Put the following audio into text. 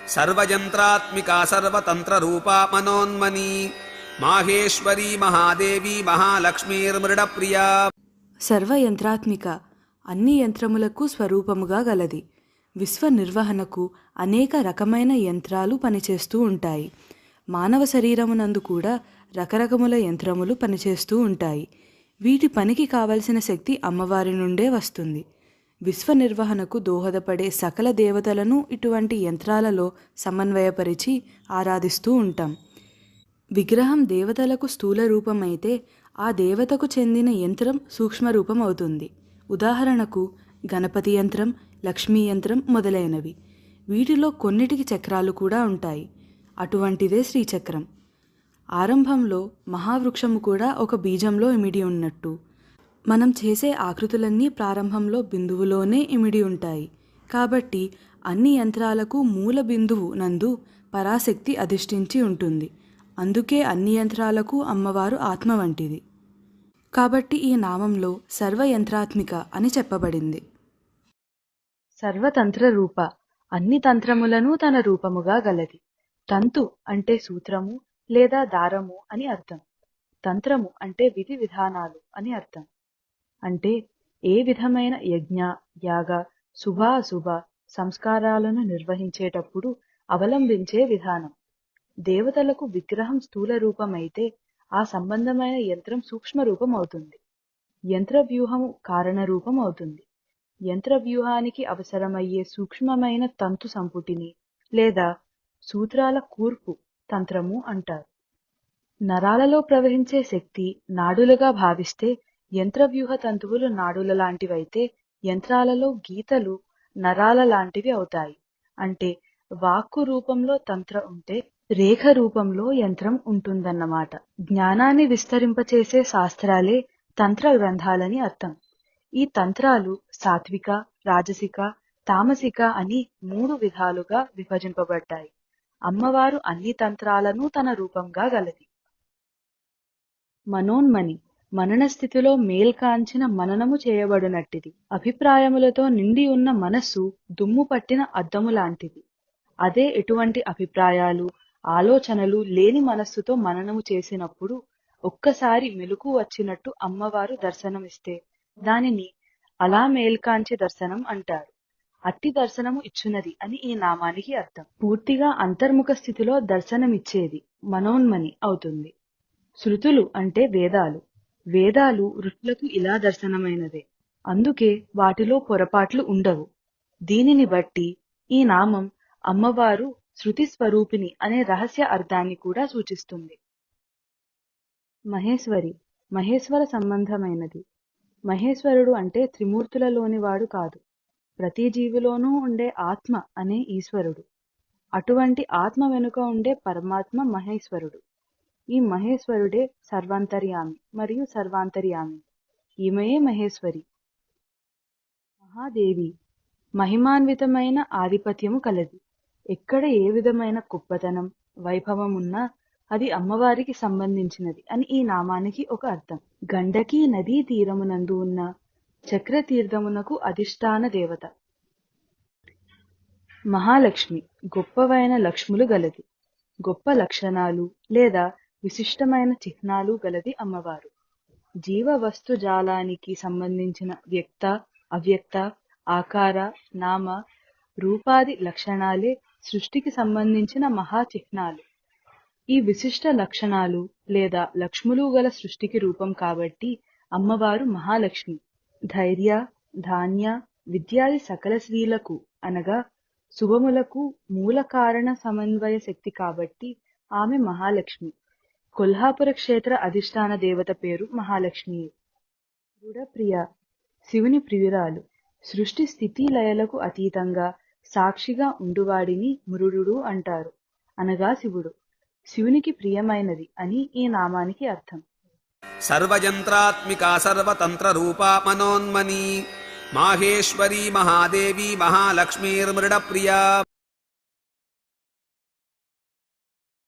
సర్వయంత్రాత్మికా సర్వతంత్రరూపా మనోన్మని మాహేశ్వరీ మహాదేవి మహాలక్ష్మీర్మృడప్రియా. సర్వయంత్రాత్మిక అన్ని యంత్రములకు స్వరూపముగా గలది. విశ్వ నిర్వహణకు అనేక రకమైన యంత్రాలు పనిచేస్తూ ఉంటాయి. మానవ శరీరమునందు కూడా రకరకముల యంత్రములు పనిచేస్తూ ఉంటాయి. వీటి పనికి కావలసిన శక్తి అమ్మవారి నుండే వస్తుంది. విశ్వ నిర్వహణకు దోహదపడే సకల దేవతలను ఇటువంటి యంత్రాలలో సమన్వయపరిచి ఆరాధిస్తూ ఉంటాం. విగ్రహం దేవతలకు స్థూల రూపమైతే ఆ దేవతకు చెందిన యంత్రం సూక్ష్మ రూపం అవుతుంది. ఉదాహరణకు గణపతి యంత్రం, లక్ష్మీ యంత్రం మొదలైనవి. వీటిలో కొన్నిటికి చక్రాలు కూడా ఉంటాయి. అటువంటిదే శ్రీచక్రం. ఆరంభంలో మహావృక్షము కూడా ఒక బీజంలో ఇమిడి ఉన్నట్టు మనం చేసే ఆకృతులన్నీ ప్రారంభంలో బిందువులోనే ఇమిడి ఉంటాయి. కాబట్టి అన్ని యంత్రాలకు మూల బిందువు నందు పరాశక్తి అధిష్ఠించి ఉంటుంది. అందుకే అన్ని యంత్రాలకు అమ్మవారు ఆత్మ వంటిది. కాబట్టి ఈ నామంలో సర్వయంత్రాత్మిక అని చెప్పబడింది. సర్వతంత్ర రూప అన్ని తంత్రములను తన రూపముగా గలది. తంతు అంటే సూత్రము లేదా దారము అని అర్థం. తంత్రము అంటే విధి విధానాలు అని అర్థం. అంటే ఏ విధమైన యజ్ఞ, యాగ, శుభాశుభ సంస్కారాలను నిర్వహించేటప్పుడు అవలంబించే విధానం. దేవతలకు విగ్రహం స్థూల రూపమైతే ఆ సంబంధమైన యంత్రం సూక్ష్మ రూపం అవుతుంది. యంత్ర వ్యూహము కారణ రూపం అవుతుంది. యంత్ర వ్యూహానికి అవసరమయ్యే సూక్ష్మమైన తంతు సంపుటిని లేదా సూత్రాల కూర్పు తంత్రము అంటారు. నరాలలో ప్రవహించే శక్తి నాడులుగా భావిస్తే యంత్రవ్యూహ తంతువులు నాడుల లాంటివైతే యంత్రాలలో గీతలు నరాల లాంటివి అవుతాయి. అంటే వాక్కు రూపంలో తంత్ర ఉంటే రేఖ రూపంలో యంత్రం ఉంటుందన్నమాట. జ్ఞానాన్ని విస్తరింపచేసే శాస్త్రాలే తంత్ర గ్రంథాలని అర్థం. ఈ తంత్రాలు సాత్విక, రాజసిక, తామసిక అని 3 విధాలుగా విభజింపబడ్డాయి. అమ్మవారు అన్ని తంత్రాలను తన రూపంగా గలది. మనోన్మని మనన స్థితిలో మేల్కాంచిన మననము చేయబడినట్టిది. అభిప్రాయములతో నిండి ఉన్న మనస్సు దుమ్ము పట్టిన అద్దము లాంటిది. అదే ఎటువంటి అభిప్రాయాలు, ఆలోచనలు లేని మనస్సుతో మననము చేసినప్పుడు ఒక్కసారి మెలకు వచ్చినట్టు అమ్మవారు దర్శనమిస్తే దానిని అలా మేల్కాంచి దర్శనం అంటారు. అట్టి దర్శనము ఇచ్చునది అని ఈ నామానికి అర్థం. పూర్తిగా అంతర్ముఖ స్థితిలో దర్శనమిచ్చేది మనోన్మని అవుతుంది. శృతులు అంటే వేదాలు. వేదాలు ఋషులకు ఇలా దర్శనమైనదే. అందుకే వాటిలో పొరపాట్లు ఉండవు. దీనిని బట్టి ఈ నామం అమ్మవారు శృతి స్వరూపిణి అనే రహస్య అర్థాన్ని కూడా సూచిస్తుంది. మహేశ్వరి మహేశ్వర సంబంధమైనది. మహేశ్వరుడు అంటే త్రిమూర్తులలోని వాడు కాదు, ప్రతి జీవిలోనూ ఉండే ఆత్మ అనే ఈశ్వరుడు. అటువంటి ఆత్మ వెనుక ఉండే పరమాత్మ మహేశ్వరుడు. ఈ మహేశ్వరుడే సర్వాంతర్యామి మరియు సర్వాంతర్యామి. ఈమెయే మహేశ్వరి. మహాదేవి మహిమాన్వితమైన ఆధిపత్యము కలది. ఎక్కడ ఏ విధమైన గొప్పతనం, వైభవం ఉన్నా అది అమ్మవారికి సంబంధించినది అని ఈ నామానికి ఒక అర్థం. గండకీ నదీ తీరమునందు ఉన్న చక్రతీర్థమునకు అధిష్టాన దేవత. మహాలక్ష్మి గొప్పవైన లక్ష్ములు గలది. గొప్ప లక్షణాలు లేదా విశిష్టమైన చిహ్నాలు గలది అమ్మవారు. జీవ వస్తు జాలానికి సంబంధించిన వ్యక్త, అవ్యక్త, ఆకార, నామ, రూపాది లక్షణాలే సృష్టికి సంబంధించిన మహా చిహ్నాలు. ఈ విశిష్ట లక్షణాలు లేదా లక్ష్ములు గల సృష్టికి రూపం కాబట్టి అమ్మవారు మహాలక్ష్మి. ధైర్య, ధాన్య, విద్యాది సకల శ్రీలకు అనగా శుభములకు మూల కారణ సమన్వయ శక్తి కాబట్టి ఆమె మహాలక్ష్మి. కొల్హాపుర క్షేత్ర అధిష్టాన దేవత పేరు మహాలక్ష్మియే. మృడప్రియ శివుని ప్రియురాలు. సృష్టి స్థితి లయలకు అతీతంగా సాక్షిగా ఉండువాడిని మృడు అంటారు, అనగా శివుడు. శివునికి ప్రియమైనది అని ఈ నామానికి అర్థం. సర్వయంత్రాత్మికా సర్వతంత్ర రూపా మనోన్మని మాహేశ్వరీ మహాదేవి మహాలక్ష్మీర్మృడప్రియా.